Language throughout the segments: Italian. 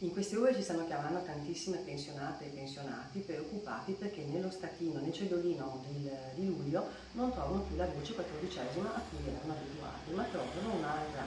In queste ore ci stanno chiamando tantissime pensionate e pensionati preoccupati perché nello statino, nel cedolino di luglio, non trovano più la voce 14ª a cui erano abituati, ma trovano un'altra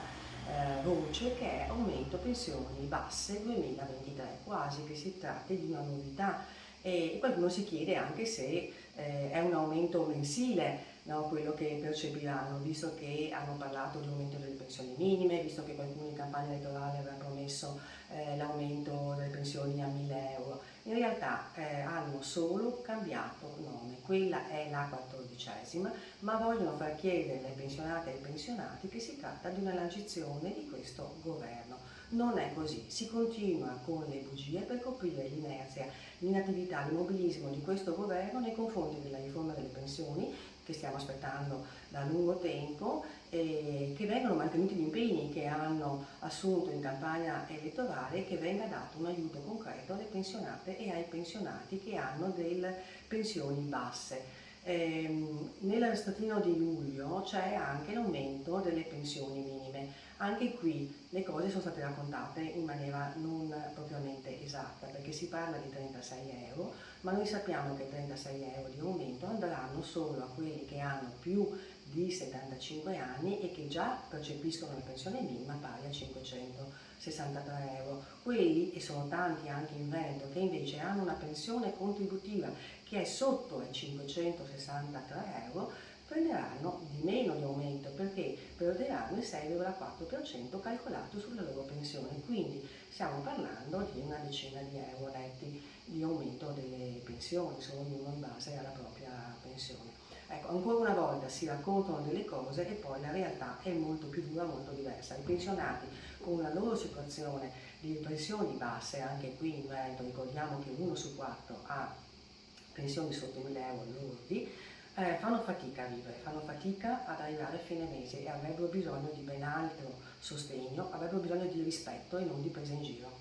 voce che è aumento pensioni basse 2023, quasi che si tratti di una novità. E qualcuno si chiede anche se è un aumento mensile, no, quello che percepiranno, visto che hanno parlato di aumento delle pensioni minime, visto che qualcuno in campagna elettorale aveva promesso l'aumento delle pensioni a 1000 euro. In realtà hanno solo cambiato nome, quella è la 14ª, ma vogliono far chiedere alle pensionate e ai pensionati che si tratta di una lanciazione di questo governo. Non è così, si continua con le bugie per coprire l'inerzia, l'inattività, l'immobilismo di questo governo nei confronti della riforma delle pensioni che stiamo aspettando da lungo tempo, che vengano mantenuti gli impegni che hanno assunto in campagna elettorale e che venga dato un aiuto concreto alle pensionate e ai pensionati che hanno delle pensioni basse. Nel statino di luglio c'è anche l'aumento delle pensioni minime. Anche qui le cose sono state raccontate in maniera non propriamente esatta, perché si parla di 36 euro, ma noi sappiamo che 36 euro di aumento andranno solo a quelli che hanno più di 75 anni e che già percepiscono la pensione minima pari a 563 euro. Quelli, e sono tanti anche in Veneto, che invece hanno una pensione contributiva che è sotto ai 563 euro, prenderanno di meno di aumento perché perderanno il 6,4% calcolato sulla loro pensione, quindi stiamo parlando di una decina di euro netti di aumento delle pensioni, solo ognuno in base alla propria pensione. Ecco, ancora una volta si raccontano delle cose e poi la realtà è molto più dura, molto diversa. I pensionati con la loro situazione di pensioni basse, anche qui in Veneto ricordiamo che 1 su 4 ha pensioni sotto 1000 euro lordi, fanno fatica a vivere, fanno fatica ad arrivare a fine mese e avrebbero bisogno di ben altro sostegno, avrebbero bisogno di rispetto e non di presa in giro.